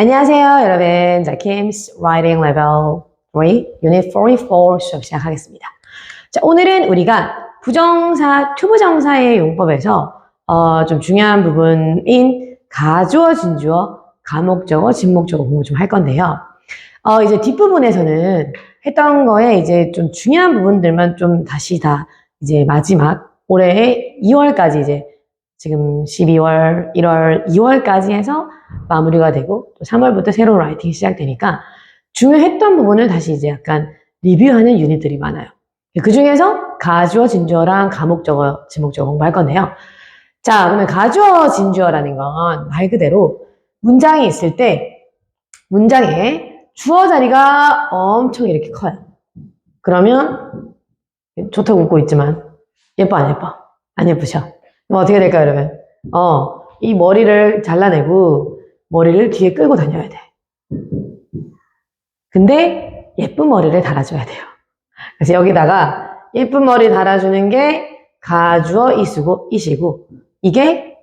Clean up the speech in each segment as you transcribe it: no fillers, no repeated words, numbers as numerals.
안녕하세요, 여러분. 자, Kim's Writing Level 3, Unit 44 수업 시작하겠습니다. 자, 오늘은 우리가 부정사, 투부정사의 용법에서 좀 중요한 부분인 가주어, 진주어, 가목적어, 진목적어 공부 좀 할 건데요. 이제 뒷부분에서는 했던 거에 이제 좀 중요한 부분들만 좀 다시 다 이제 마지막 올해 2월까지 이제 지금 12월, 1월, 2월까지 해서 마무리가 되고 또 3월부터 새로운 라이팅이 시작되니까 중요했던 부분을 다시 이제 약간 리뷰하는 유닛들이 많아요. 그 중에서 가주어, 진주어랑 가목적어, 진목적어 공부할 건데요. 자, 그러면 가주어, 진주어라는 건 말 그대로 문장이 있을 때 문장에 주어 자리가 엄청 이렇게 커요. 그러면 좋다고 웃고 있지만 예뻐 안 예뻐? 안 예쁘죠? 그럼 어떻게 될까요, 여러분? 이 머리를 잘라내고 머리를 뒤에 끌고 다녀야 돼. 근데 예쁜 머리를 달아줘야 돼요. 그래서 여기다가 예쁜 머리 달아주는 게 가주어 이시고 이게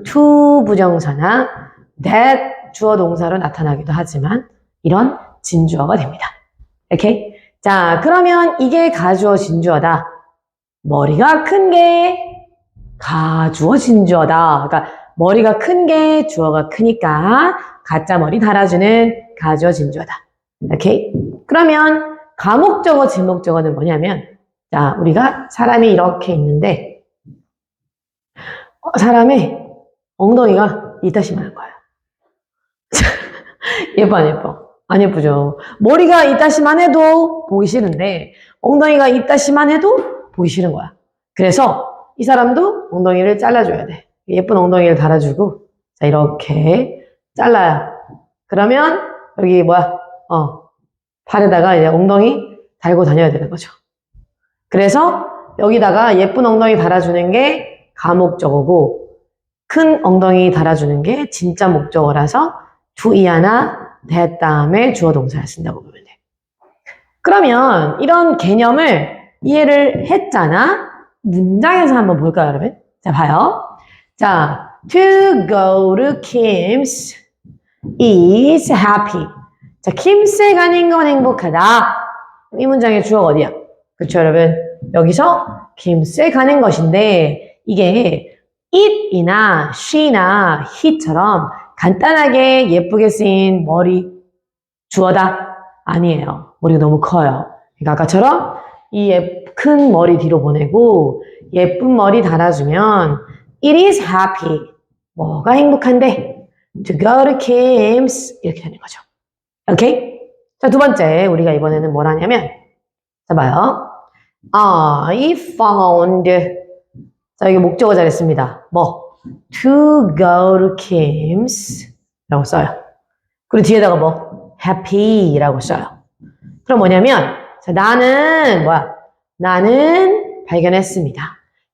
to 부정사나 that 주어 동사로 나타나기도 하지만 이런 진주어가 됩니다. 오케이? 자, 그러면 이게 가주어 진주어다. 머리가 큰 게 가주어 진주어다. 그러니까 머리가 큰 게 주어가 크니까 가짜 머리 달아주는 가주어 진주어다. 오케이? 그러면 가목적어 진목적어는 뭐냐면 자, 우리가 사람이 이렇게 있는데 사람의 엉덩이가 이따시만한 거야. 예뻐 안 예뻐? 안 예쁘죠? 머리가 이따시만 해도 보기 싫은데 엉덩이가 이따시만 해도 보기 싫은 거야. 그래서 이 사람도 엉덩이를 잘라줘야 돼. 예쁜 엉덩이를 달아주고 자 이렇게 잘라요. 그러면 여기 팔에다가 이제 엉덩이 달고 다녀야 되는 거죠. 그래서 여기다가 예쁜 엉덩이 달아주는 게 가목적어고 큰 엉덩이 달아주는 게 진짜 목적어라서 do이하나 that 다음에 주어 동사를 쓴다고 보면 돼. 그러면 이런 개념을 이해를 했잖아. 문장에서 한번 볼까요, 여러분? 자, 봐요. 자, to go to Kim's is happy. 자, Kims에 가는 건 행복하다. 이 문장의 주어가 어디야? 그렇죠, 여러분? 여기서 Kims에 가는 것인데 이게 it이나 she나 he처럼 간단하게 예쁘게 쓰인 머리 주어다? 아니에요. 머리가 너무 커요. 그러니까 아까처럼 이 큰 머리 뒤로 보내고 예쁜 머리 달아주면 it is happy. 뭐가 행복한데? to go to Kim's 이렇게 되는 거죠. 오케이? 자, 두 번째 우리가 이번에는 뭘 하냐면 자, 봐요. I found 자, 여기 목적어 잘했습니다. to go to Kim's 라고 써요. 그리고 뒤에다가 happy 라고 써요. 그럼 뭐냐면 자, 나는 발견했습니다.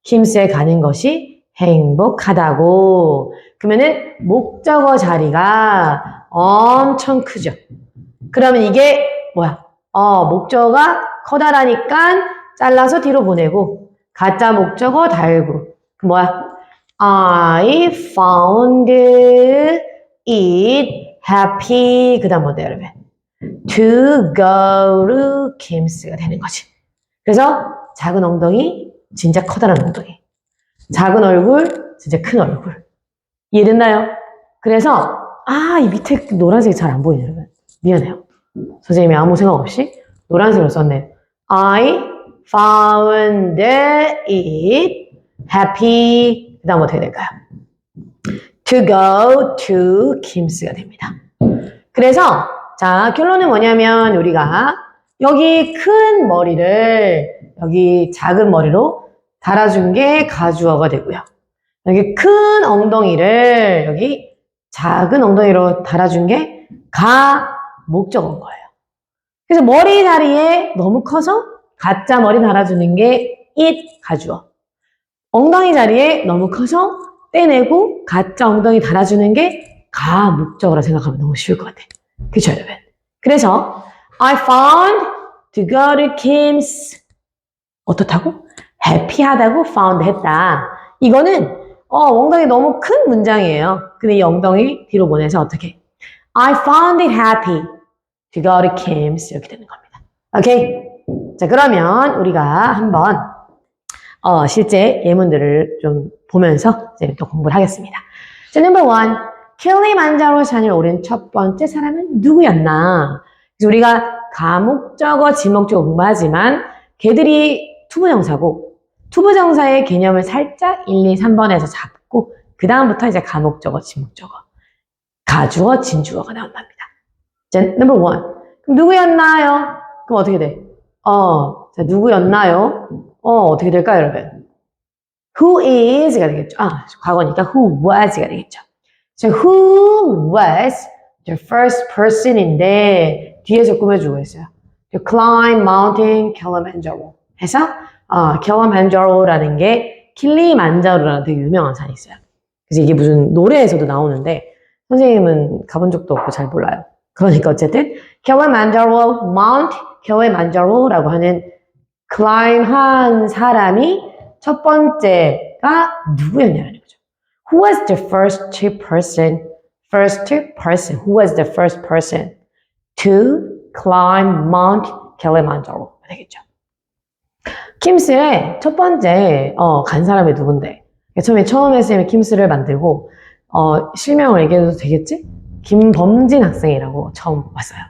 킴스에 가는 것이 행복하다고. 그러면은 목적어 자리가 엄청 크죠. 그러면 이게 목적어가 커다라니까 잘라서 뒤로 보내고 가짜 목적어 달고 I found it happy 그 다음 뭔데요, 여러분? to go to Kims가 되는 거지. 그래서 작은 엉덩이 진짜 커다란 엉덩이, 작은 얼굴 진짜 큰 얼굴. 이해됐나요? 그래서 이 밑에 노란색이 잘 안 보이네요, 여러분. 미안해요. 선생님이 아무 생각 없이 노란색으로 썼네요. I found it happy. 그 다음 어떻게 될까요? to go to Kims가 됩니다. 그래서 자, 결론은 뭐냐면 우리가 여기 큰 머리를 여기 작은 머리로 달아준 게 가주어가 되고요. 여기 큰 엉덩이를 여기 작은 엉덩이로 달아준 게 가목적어인 거예요. 그래서 머리 다리에 너무 커서 가짜 머리 달아주는 게 it 가주어. 엉덩이 자리에 너무 커서 떼내고 가짜 엉덩이 달아주는 게 가목적어라 생각하면 너무 쉬울 것 같아. 그쵸, 여러분? 그래서 I found to go to Kim's 어떻다고? 해피하다고 found 했다. 이거는 엉덩이 너무 큰 문장이에요. 근데 이 엉덩이 뒤로 보내서 어떻게? I found it happy to go to Kim's. 이렇게 되는 겁니다. 오케이? 자, 그러면 우리가 한번 실제 예문들을 좀 보면서 이제 또 공부를 하겠습니다. 자, number one. 킬리만자로 산을 오른 첫 번째 사람은 누구였나? 그래서 우리가 가목적어, 지목적어 공부하지만 걔들이 투부정사고 투부정사의 개념을 살짝 1, 2, 3번에서 잡고 그 다음부터 이제 가목적어, 지목적어, 가주어, 진주어가 나온답니다. 자, number one. 그럼 누구였나요? 그럼 어떻게 돼? 자, 누구였나요? 어떻게 될까요, 여러분? Who is가 되겠죠. 과거니까 who was가 되겠죠. 자, who was the first person인데 뒤에서 꾸며주고 있어요. To climb Mountain Kilimanjaro 해서 킬리만자로라는 게 킬리만자로라는 되게 유명한 산이 있어요. 그래서 이게 무슨 노래에서도 나오는데 선생님은 가본 적도 없고 잘 몰라요. 그러니까 어쨌든 킬리만자로, Mount 킬리만자로라고 하는 클라임한 사람이 첫 번째가 누구였냐는 거죠. Who was the first person? Who was the first person to climb Mount Kilimanjaro? 되겠죠. 킴스에 첫 번째 간 사람이 누군데? 처음에 쌤이 킴스를 만들고 실명을 얘기해도 되겠지? 김범진 학생이라고 처음 왔어요.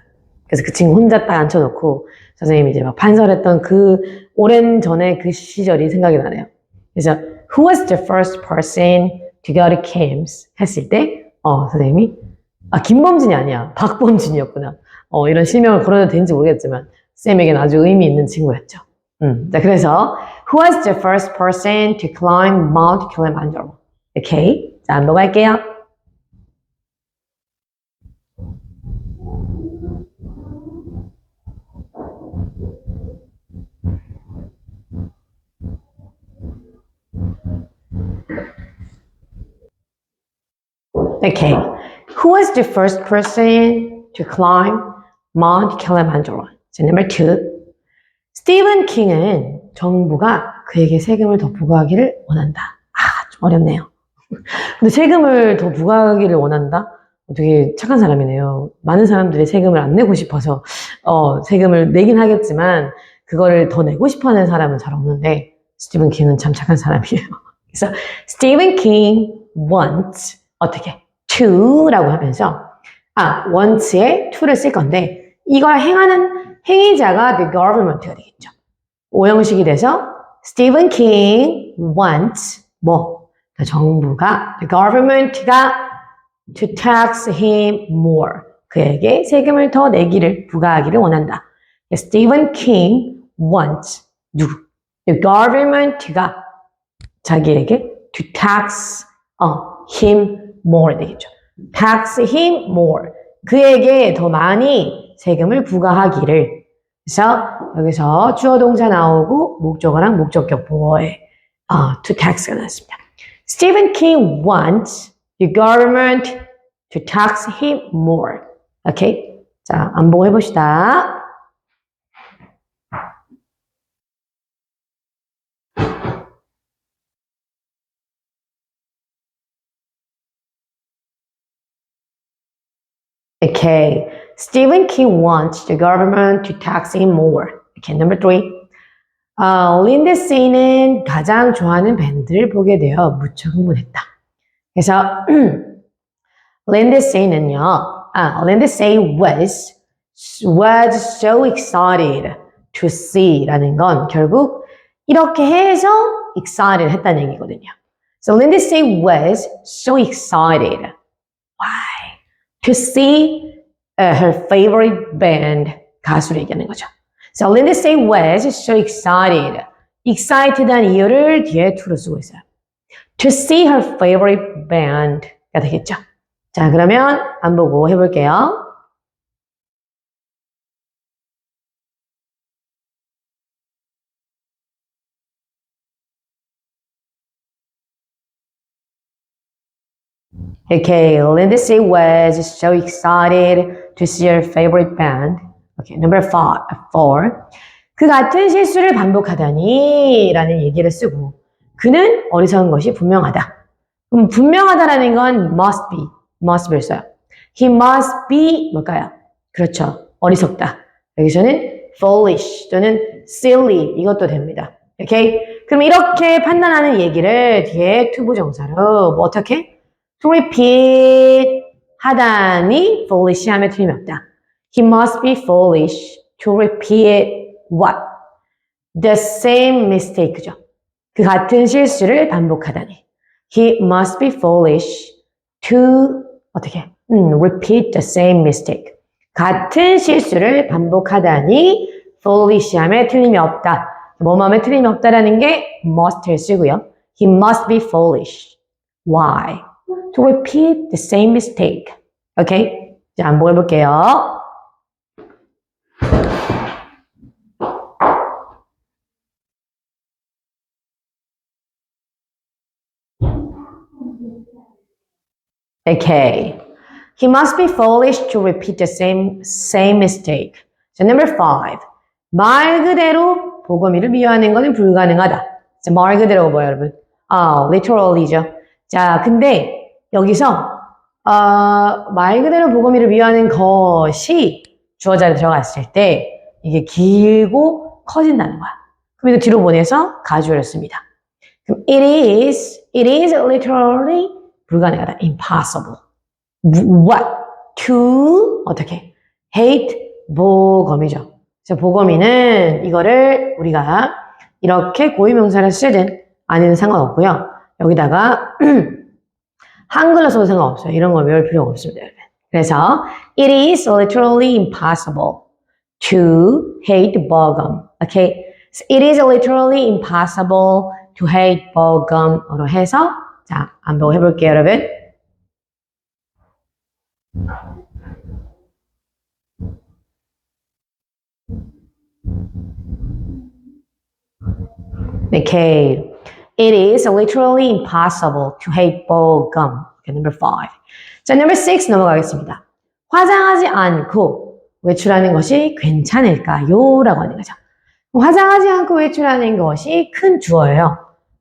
그래서 그 친구 혼자 딱 앉혀놓고 선생님이 이제 막 판설했던 그 오랜 전에 그 시절이 생각이 나네요. 그래서 Who was the first person to go to Kim's? 했을 때 선생님이 김범진이 아니야. 박범진이었구나. 이런 실명을 걸어도 되는지 모르겠지만 쌤에게는 아주 의미 있는 친구였죠. 자, 그래서 Who was the first person to climb Mount Kilimanjaro? 오케이. 자, 넘어갈게요. Okay. Who was the first person to climb Mount Kilimanjaro? So number two. 스티븐 킹은 정부가 그에게 세금을 더 부과하기를 원한다. 좀 어렵네요. 근데 세금을 더 부과하기를 원한다? 되게 착한 사람이네요. 많은 사람들이 세금을 안 내고 싶어서 세금을 내긴 하겠지만 그거를 더 내고 싶어하는 사람은 잘 없는데 스티븐 킹은 참 착한 사람이에요. 그래서 스티븐 킹 wants 어떻게? to라고 하면서 wants에 to를 쓸 건데 이걸 행하는 행위자가 the government가 되겠죠. 오형식이 돼서 Stephen King wants 정부가 the government가 to tax him more 그에게 세금을 더 내기를 부과하기를 원한다. Stephen King wants 누구? the government가 자기에게 to tax him more 되겠죠. tax him more 그에게 더 많이 세금을 부과하기를 그래서 여기서 주어 동사 나오고 목적어랑 목적격 보어에 to tax가 나왔습니다. Stephen King wants the government to tax him more. 오케이? 자, 안보고 해봅시다. Okay. Stephen King wants the government to tax him more. Okay, number three. 린드세이는 가장 좋아하는 밴드를 보게 되어 무척 흥분했다. 그래서 린드세이는요, 린드세이 was so excited to see라는 건 결국 이렇게 해서 excited 했다는 얘기거든요. So Lindsay was so excited. Why? To see her favorite band 가수를 얘기하는 거죠. So Lindsay was so excited. excited한 이유를 뒤에 to로 쓰고 있어요. To see her favorite band가 되겠죠. 자, 그러면 안 보고 해볼게요. Okay, Lindsay was so excited to see her favorite band. Okay, number four. 그 같은 실수를 반복하다니 라는 얘기를 쓰고 그는 어리석은 것이 분명하다. 그럼 분명하다라는 건 must be를 써요. He must be 뭘까요? 그렇죠. 어리석다. 여기서는 foolish 또는 silly 이것도 됩니다. 오케이? 그럼 이렇게 판단하는 얘기를 뒤에 투부정사로 뭐 어떻게? To repeat 하다니 foolish 하면 틀림이 없다. He must be foolish to repeat what? The same mistake죠. 그 같은 실수를 반복하다니. He must be foolish to 어떻게? repeat the same mistake. 같은 실수를 반복하다니 foolish 하면 틀림이 없다. 뭐뭐 하면 틀림이 없다라는 게 must를 쓰고요. He must be foolish. Why? To repeat the same mistake. 오케이? 자, 한번 해볼게요. Okay. He must be foolish to repeat the same mistake. 자, number 5. 말 그대로 보거미를 비유하는 것은 불가능하다. 자, 말 그대로 뭐예요, 여러분? literally죠. 자, 근데 여기서 말 그대로 보거미를 비유하는 것이 주어 자리에 들어갔을 때 이게 길고 커진다는 거야. 그럼 이거 뒤로 보내서 가주어를 씁니다. 그럼 it is literally 불가능하다. impossible. what? to 어떻게? hate 보거미죠. 그래서 보거미는 이거를 우리가 이렇게 고유명사를 쓰든 아니든 상관없고요. 여기다가 한글로 써도 상관없어요. 이런 걸 외울 필요가 없습니다. 그래서 it is literally impossible to hate bogum. Okay? So it is literally impossible to hate bogum으로 해서 자, 한번 해볼게요, 여러분. Okay. It is literally impossible to hate bogum. Okay, number 5. 자, number 6 넘어가겠습니다. 화장하지 않고 외출하는 것이 괜찮을까요? 라고 하는 거죠. 화장하지 않고 외출하는 것이 큰 주어예요.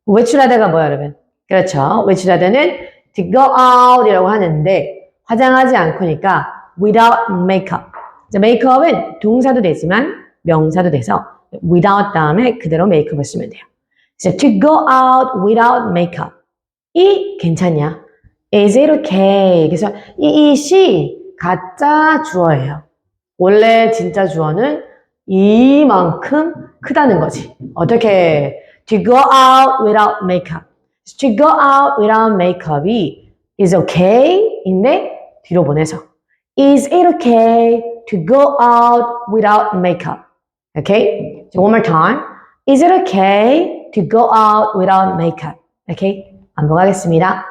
외출하다가 뭐야, 여러분? 그렇죠. 외출하다는 to go out 이라고 하는데 화장하지 않고니까 without makeup. 자, makeup은 동사도 되지만 명사도 돼서 without 다음에 그대로 makeup을 쓰면 돼요. 그래서 to go out without makeup. 이 괜찮냐? Is it okay? 그래서 이 it이 가짜 주어예요. 원래 진짜 주어는 이만큼 크다는 거지. 어떻게? To go out without makeup. To go out without makeup이 is okay 인데 뒤로 보내서 Is it okay to go out without makeup? Okay? So one more time. Is it okay to go out without makeup? Okay? 반복하겠습니다.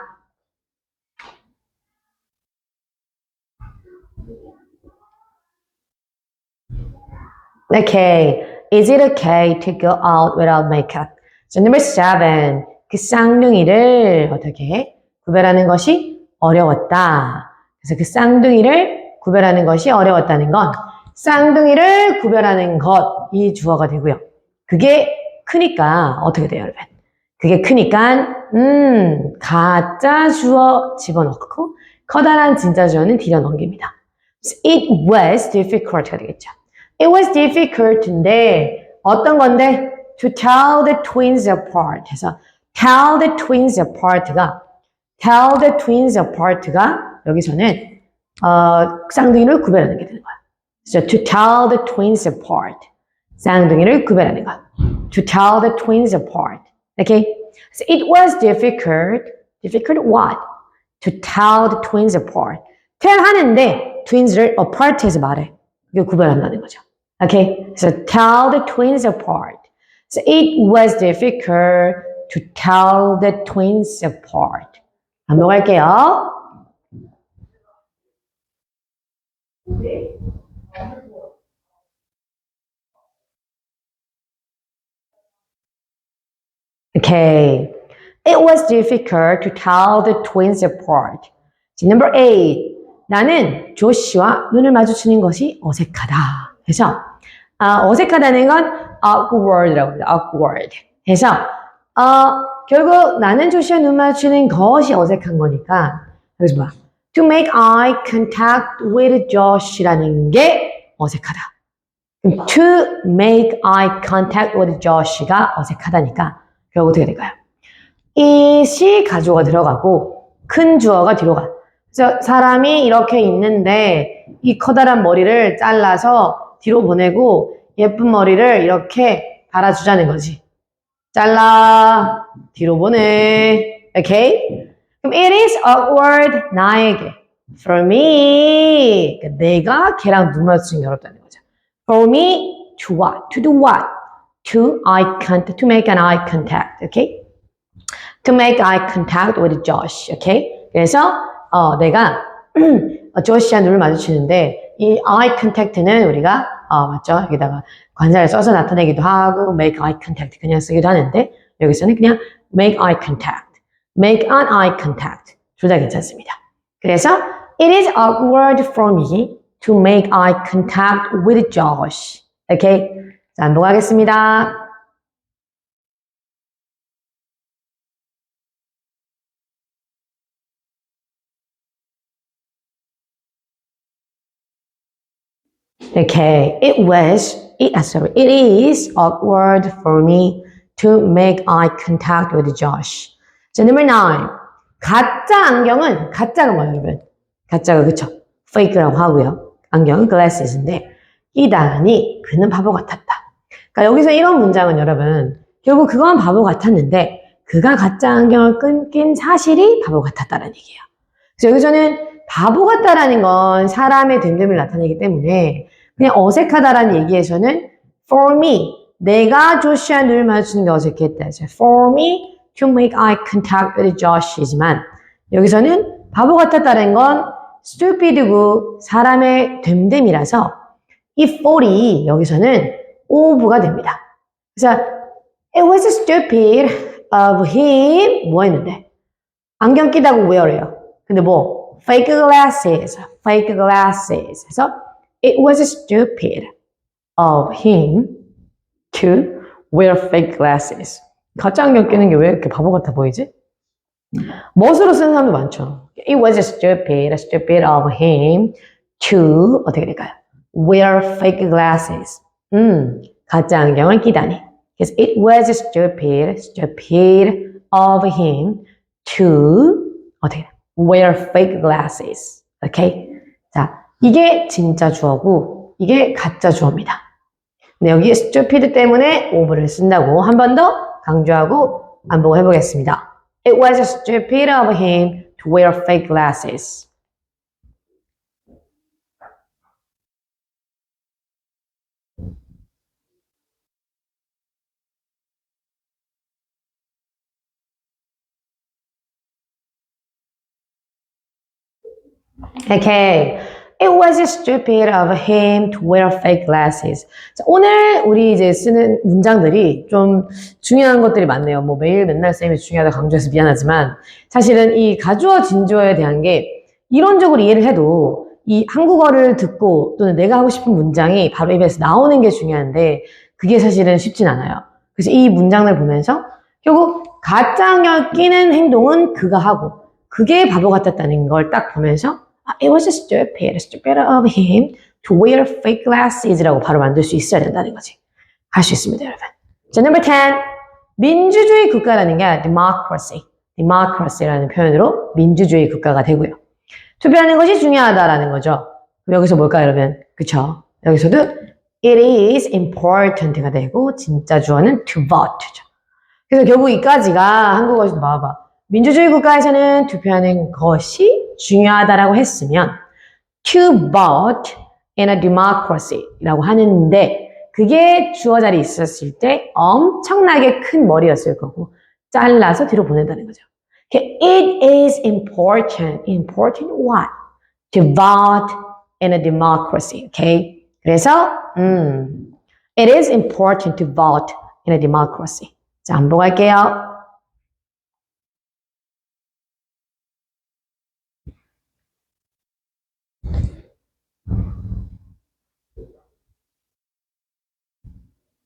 Okay. Is it okay to go out without makeup? So number 7. 그 쌍둥이를 어떻게 구별하는 것이 어려웠다. 그래서 그 쌍둥이를 구별하는 것이 어려웠다는 건 쌍둥이를 구별하는 것, 이 주어가 되고요. 그게 크니까 어떻게 돼요, 여러분? 그게 크니까 가짜 주어 집어넣고 커다란 진짜 주어는 뒤로 넘깁니다. It was difficult가 되겠죠. It was difficult인데 어떤 건데? To tell the twins apart 해서 tell the twins apart가 여기서는 쌍둥이를 구별하는 게 되는 거야. So to tell the twins apart 쌍둥이를 구별하는 거. To tell the twins apart. Okay? So it was difficult. Difficult what? To tell the twins apart. tell 하는데 twins를 apart해서 말해. 이거 구별한다는 거죠. Okay? So tell the twins apart. So it was difficult to tell the twins apart. 한번 할게요. Okay. It was difficult to tell the twins apart. Number 8. 나는 조시와 눈을 마주치는 것이 어색하다. 그래서 어색하다는 건 awkward라고 합니다. awkward. 해서 결국 나는 조시와 눈 마주치는 것이 어색한 거니까 여기서 봐. To make eye contact with Josh라는 게 어색하다. To make eye contact with Josh가 어색하다니까 결국 어떻게 될까요? it이 가주어가 들어가고 큰 주어가 뒤로 가. 그래서 사람이 이렇게 있는데 이 커다란 머리를 잘라서 뒤로 보내고 예쁜 머리를 이렇게 달아주자는 거지. 잘라 뒤로 보내. 오케이? 그럼 it is awkward 나에게. For me 내가 걔랑 눈 마주치는 게 어렵다는 거죠. For me to what? To do what? To make an eye contact. Okay? To make eye contact with Josh. Okay? 그래서 내가 조시와 눈을 마주치는데 이 eye contact는 우리가 맞죠? 여기다가 관사를 써서 나타내기도 하고 make eye contact 그냥 쓰기도 하는데 여기서는 그냥 make eye contact, make an eye contact 둘 다 괜찮습니다. 그래서 it is awkward for me to make eye contact with Josh. 오케이? 자, 반복하겠습니다. Okay, it is awkward for me to make eye contact with Josh. 자, number 9. 가짜 안경은, 가짜가 뭐예요, 여러분? 가짜가, 그쵸? fake라고 하고요. 안경은 glasses인데, 끼다니, 그는 바보 같았다. 그러니까 여기서 이런 문장은 여러분, 결국 그건 바보 같았는데, 그가 가짜 안경을 낀 사실이 바보 같았다라는 얘기예요. 그래서 여기서는 바보 같다라는 건 사람의 됨됨을 나타내기 때문에 그냥 어색하다라는 얘기에서는 for me, 내가 조시와 눈을 마주치는 게 어색했다. For me to make eye contact with Josh이지만 여기서는 바보 같았다는 건 stupid고 사람의 됨됨이라서 이 for이 여기서는 of가 됩니다. 그래서 it was stupid of him 뭐 했는데? 안경 끼다고 wear해요. 근데 뭐? fake glasses. 그래서 it was stupid of him to wear fake glasses. 가짜 안경 끼는 게 왜 이렇게 바보 같아 보이지? 멋으로 쓰는 사람도 많죠. It was stupid of him to 어떻게 될까요? wear fake glasses. 가짜 안경을 끼다니. 그래서 it was stupid of him to 어떻게 wear fake glasses. 오케이? 자, 이게 진짜 주어고 이게 가짜 주어입니다. 근데 여기 stupid 때문에 of를 쓴다고 한 번 더 강조하고 반복을 해보겠습니다. It was stupid of him to wear fake glasses. Okay. It was stupid of him to wear fake glasses. 자, 오늘 우리 이제 쓰는 문장들이 좀 중요한 것들이 많네요. 뭐 매일 맨날 쌤이 중요하다 강조해서 미안하지만 사실은 이 가주어 진주어에 대한 게 이론적으로 이해를 해도 이 한국어를 듣고 또는 내가 하고 싶은 문장이 바로 입에서 나오는 게 중요한데 그게 사실은 쉽진 않아요. 그래서 이 문장을 보면서 결국 가짜 안경을 끼는 행동은 그가 하고 그게 바보 같았다는 걸 딱 보면서 It was stupid of him to wear fake glasses라고 바로 만들 수 있어야 된다는 거지. 할 수 있습니다, 여러분. 자, number 10. 민주주의 국가라는 게 democracy라는 표현으로 민주주의 국가가 되고요. 투표하는 것이 중요하다라는 거죠. 여기서 뭘까요, 여러분? 그쵸? 여기서도 it is important가 되고 진짜 주어는 to vote죠. 그래서 결국 이까지가 한국어에서도 봐봐. 민주주의 국가에서는 투표하는 것이 중요하다라고 했으면 to vote in a democracy라고 하는데 그게 주어 자리에 있었을 때 엄청나게 큰 머리였을 거고 잘라서 뒤로 보낸다는 거죠. It is important what? To vote in a democracy. Okay? 그래서 it is important to vote in a democracy. 자, 반복할게요.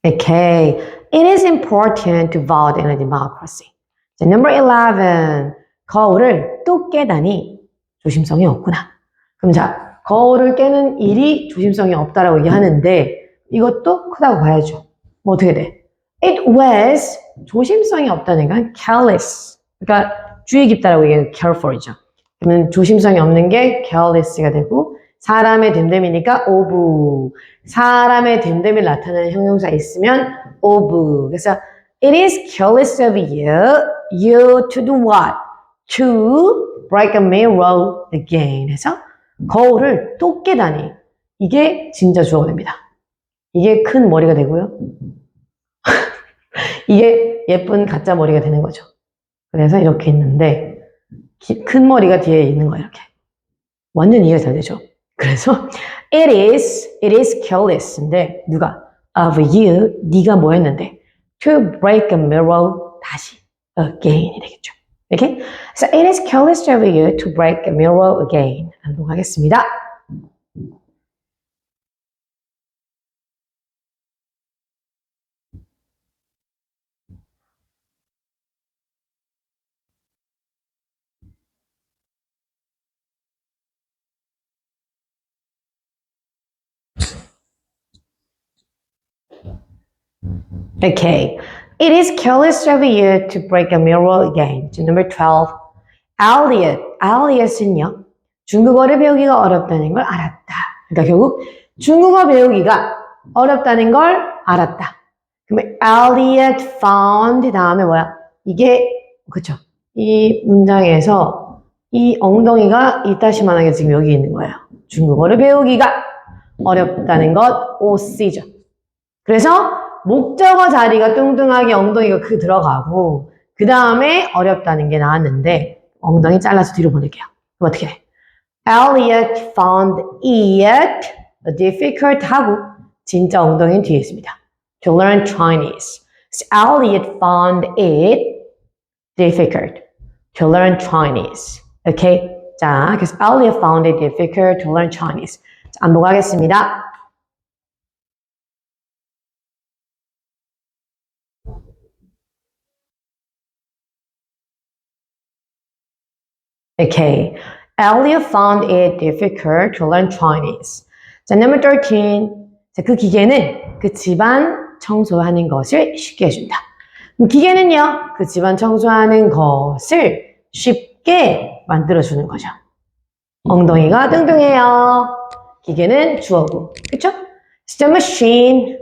Okay, it is important to vote in a democracy. 자, number 11. 거울을 또 깨다니 조심성이 없구나. 그럼 자, 거울을 깨는 일이 조심성이 없다라고 얘기하는데 이것도 크다고 봐야죠. 뭐 어떻게 돼? It was 조심성이 없다는 건 careless. 그러니까 주의 깊다라고 얘기하는 careful이죠. 그러면 조심성이 없는 게 careless가 되고 사람의 됨됨이니까 of. 사람의 됨됨이를 나타내는 형용사 있으면 of. 그래서 it is careless of you to do what? To break a mirror again. 해서 거울을 또 깨다니. 이게 진짜 주어가 됩니다. 이게 큰 머리가 되고요. 이게 예쁜 가짜 머리가 되는 거죠. 그래서 이렇게 있는데 큰 머리가 뒤에 있는 거예요. 이렇게. 완전 이해가 잘 되죠. 그래서 it is careless인데 누가? of you, 네가 뭐 했는데? to break a mirror, 다시 again이 되겠죠. 이렇게? So it is careless of you to break a mirror again. 반복하겠습니다. Okay. It is careless of you to break a mirror again. Number 12. Elliot은요. 중국어를 배우기가 어렵다는 걸 알았다. 그러니까 결국 중국어 배우기가 어렵다는 걸 알았다. 그러면 Elliot found 다음에 뭐야? 이게 그쵸? 이 문장에서 이 엉덩이가 이따시만하게 지금 여기 있는 거예요. 중국어를 배우기가 어렵다는 것 OC죠. 그래서 목적어 자리가 뚱뚱하게 엉덩이가 크게 들어가고 그 다음에 어렵다는 게 나왔는데 엉덩이 잘라서 뒤로 보낼게요. 그럼 어떻게 돼? Elliot found it difficult 하고 진짜 엉덩이는 뒤에 있습니다. To learn Chinese. So Elliot found it difficult to learn Chinese. Okay? 자, 그래서 Elliot found it difficult to learn Chinese. 자, 반복하겠습니다. Okay. Elliot found it difficult to learn Chinese. 자, number 13. 자, 그 기계는 그 집안 청소하는 것을 쉽게 해준다. 기계는요, 그 집안 청소하는 것을 쉽게 만들어주는 거죠. 엉덩이가 뚱뚱해요. 기계는 주어고, 그쵸? The machine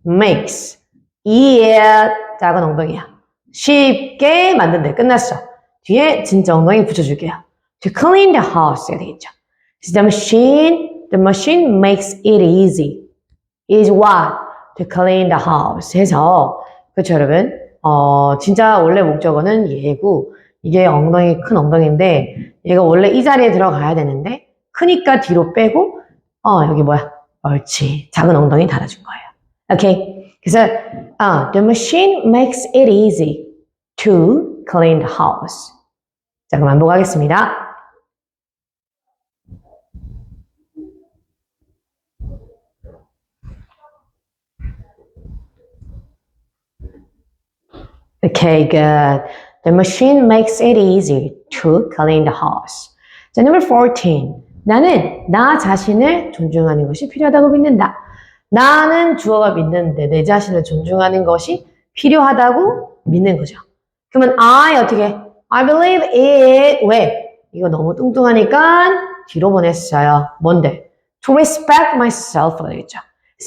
makes it 작은 엉덩이야. 쉽게 만든대. 끝났어. 뒤에 진짜 엉덩이 붙여줄게요. To clean the house가 되겠죠. The machine makes it easy. Is what? To clean the house. 해서 그렇죠, 여러분? 진짜 원래 목적어는 얘고 이게 엉덩이 큰 엉덩이인데 얘가 원래 이 자리에 들어가야 되는데 크니까 뒤로 빼고 여기 뭐야? 옳지. 작은 엉덩이 달아준 거예요. 오케이. 그래서 the machine makes it easy to clean the house. 자, 그럼 반복하겠습니다. Okay, good. The machine makes it easy to clean the house. 자, number 14. 나는 나 자신을 존중하는 것이 필요하다고 믿는다. 나는 주어가 믿는데 내 자신을 존중하는 것이 필요하다고 믿는 거죠. 그러면 I 어떻게? I believe it. 왜? 이거 너무 뚱뚱하니까 뒤로 보냈어요. 뭔데? To respect myself 되겠죠.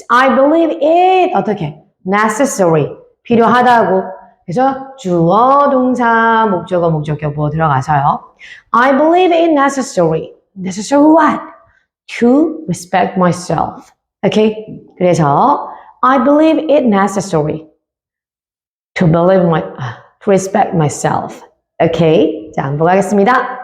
I believe it. 어떻게? Necessary. 필요하다고. 그래서 주어, 동사, 목적어, 목적격보 들어가서요. I believe it necessary. Necessary what? To respect myself. Okay? 그래서 I believe it necessary to respect myself. Okay? 자, 반복하겠습니다.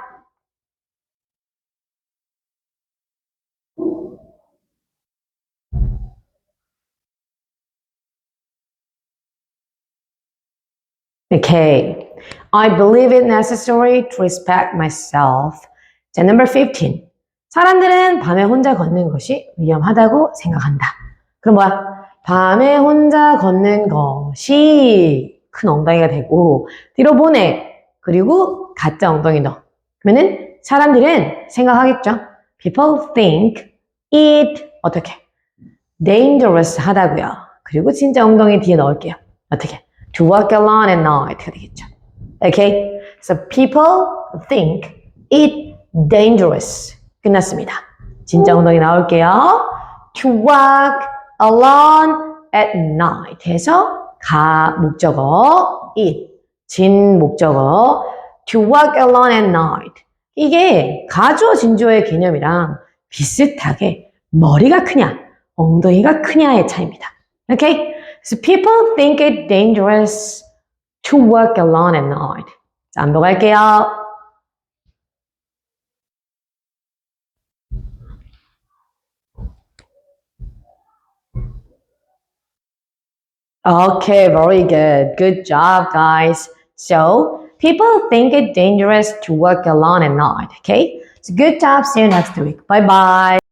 Okay. I believe it necessary to respect myself. 자, number 15. 사람들은 밤에 혼자 걷는 것이 위험하다고 생각한다. 그럼 뭐야? 밤에 혼자 걷는 것이 큰 엉덩이가 되고 뒤로 보내. 그리고 가짜 엉덩이 넣어. 그러면은 사람들은 생각하겠죠. People think it 어떻게? dangerous 하다고요. 그리고 진짜 엉덩이 뒤에 넣을게요. 어떻게? To walk alone at night가 되겠죠. Okay? So people think it dangerous. 끝났습니다. 진짜 엉덩이 나올게요. To walk alone at night 해서 가 목적어 it 진 목적어 to walk alone at night 이게 가주어 진주어의 개념이랑 비슷하게 머리가 크냐 엉덩이가 크냐의 차이입니다. Okay? So people think it dangerous to walk alone at night. 자, 한번 갈게요. Okay, very good. Good job, guys. So, people think it dangerous to walk alone at night. Okay? So, good job. See you next week. Bye-bye.